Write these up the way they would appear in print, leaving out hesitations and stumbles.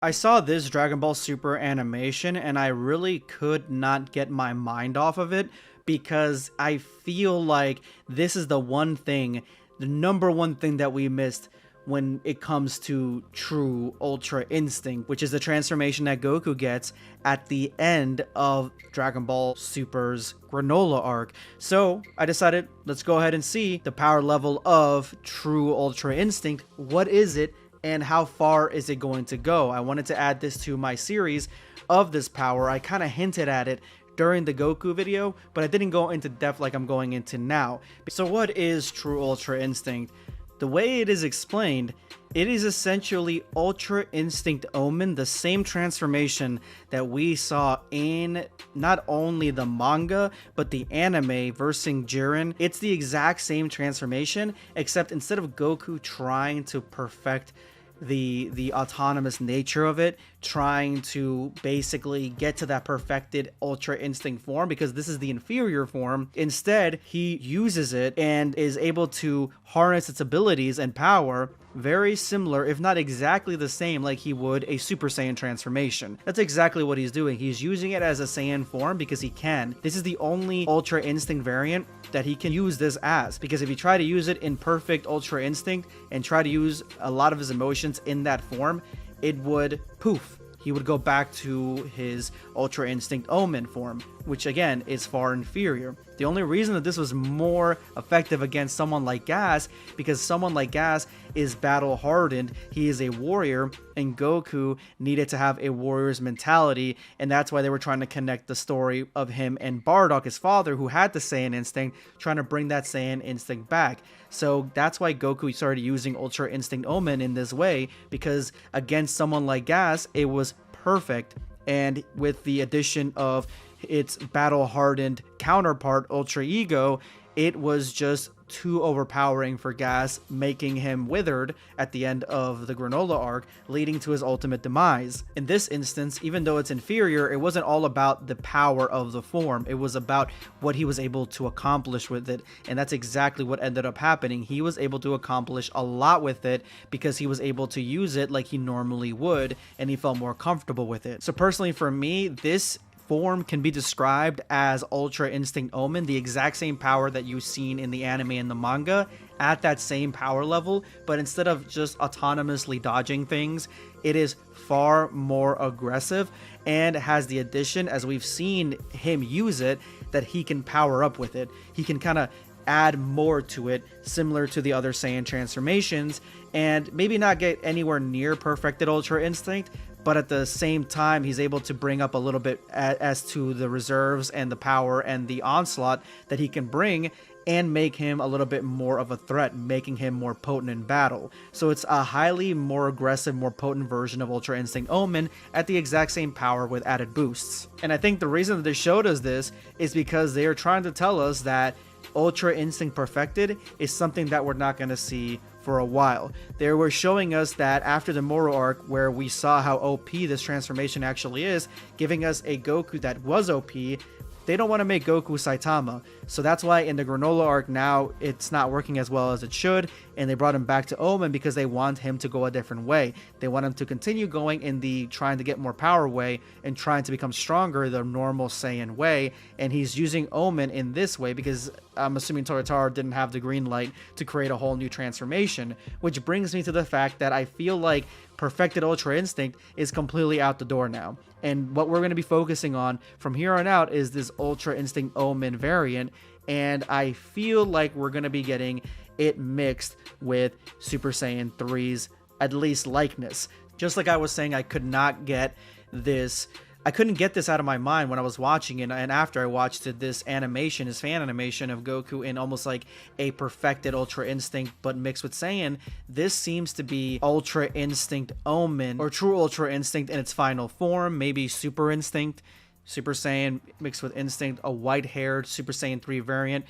I saw this Dragon Ball Super animation and I really could not get my mind off of it because I feel like this is the one thing, the number one thing that we missed when it comes to true Ultra Instinct, which is the transformation that Goku gets at the end of Dragon Ball Super's Granola arc. So I decided, let's go ahead and see the power level of true Ultra Instinct. What is it? And how far is it going to go? I wanted to add this to my series of this power. I kind of hinted at it during the Goku video, but I didn't go into depth like I'm going into now. So what is true Ultra Instinct? The way it is explained, it is essentially Ultra Instinct Omen, the same transformation that we saw in not only the manga, but the anime versing Jiren. It's the exact same transformation, except instead of Goku trying to perfect the autonomous nature of it, trying to basically get to that perfected Ultra Instinct form, because this is the inferior form. Instead, he uses it and is able to harness its abilities and power very similar, if not exactly the same, like he would a Super Saiyan transformation. That's exactly what he's doing. He's using it as a Saiyan form because he can. This is the only Ultra Instinct variant that he can use this as, because if you try to use it in perfect Ultra Instinct and try to use a lot of his emotions in that form, it would poof. He would go back to his Ultra Instinct Omen form, which again is far inferior. The only reason that this was more effective against someone like Gas, because someone like Gas is battle hardened, he is a warrior, and Goku needed to have a warrior's mentality, and that's why they were trying to connect the story of him and Bardock, his father, who had the Saiyan instinct, trying to bring that Saiyan instinct back. So that's why Goku started using Ultra Instinct Omen in this way, because against someone like Gas, it was perfect. And with the addition of its battle-hardened counterpart, Ultra Ego, it was just too overpowering for Gas, making him withered at the end of the Granola arc, leading to his ultimate demise. In this instance, even though it's inferior, it wasn't all about the power of the form, it was about what he was able to accomplish with it, and that's exactly what ended up happening. He was able to accomplish a lot with it because he was able to use it like he normally would, and he felt more comfortable with it. So personally for me, this form can be described as Ultra Instinct Omen, the exact same power that you've seen in the anime and the manga, at that same power level, but instead of just autonomously dodging things, it is far more aggressive and has the addition, as we've seen him use it, that he can power up with it. He can kind of add more to it, similar to the other Saiyan transformations, and maybe not get anywhere near perfected Ultra Instinct, but at the same time, he's able to bring up a little bit as to the reserves and the power and the onslaught that he can bring, and make him a little bit more of a threat, making him more potent in battle. So it's a highly more aggressive, more potent version of Ultra Instinct Omen at the exact same power with added boosts. And I think the reason that they showed us this is because they are trying to tell us that Ultra Instinct Perfected is something that we're not going to see for a while. They were showing us that after the Moro arc, where we saw how OP this transformation actually is, giving us a Goku that was OP, they don't want to make Goku Saitama. So that's why in the Granola arc now, it's not working as well as it should, and they brought him back to Omen because they want him to go a different way. They want him to continue going in the trying to get more power way and trying to become stronger the normal Saiyan way, and he's using Omen in this way because I'm assuming Toyotarou didn't have the green light to create a whole new transformation, which brings me to the fact that I feel like Perfected Ultra Instinct is completely out the door now. And what we're going to be focusing on from here on out is this Ultra Instinct Omen variant, and I feel like we're going to be getting it mixed with Super Saiyan 3's at least likeness. Just like I was saying, I couldn't get this out of my mind when I was watching it, and after I watched it, this animation, this fan animation of Goku in almost like a perfected Ultra Instinct but mixed with Saiyan, this seems to be Ultra Instinct Omen, or true Ultra Instinct in its final form, maybe Super Instinct, Super Saiyan mixed with Instinct, a white-haired Super Saiyan 3 variant.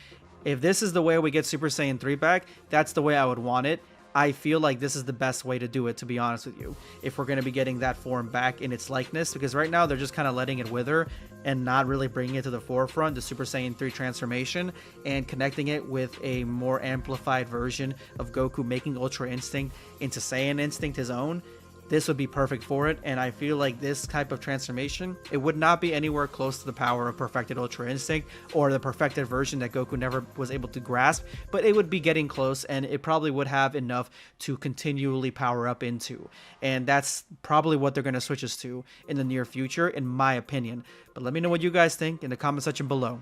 If this is the way we get Super Saiyan 3 back, that's the way I would want it. I feel like this is the best way to do it, to be honest with you, if we're going to be getting that form back in its likeness, because right now they're just kind of letting it wither and not really bringing it to the forefront, the Super Saiyan 3 transformation, and connecting it with a more amplified version of Goku making Ultra Instinct into Saiyan Instinct his own. this would be perfect for it. And I feel like this type of transformation, it would not be anywhere close to the power of perfected Ultra Instinct or the perfected version that Goku never was able to grasp, but it would be getting close, and it probably would have enough to continually power up into. And that's probably what they're going to switch us to in the near future, in my opinion. But let me know what you guys think in the comment section below.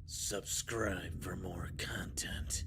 Subscribe for more content.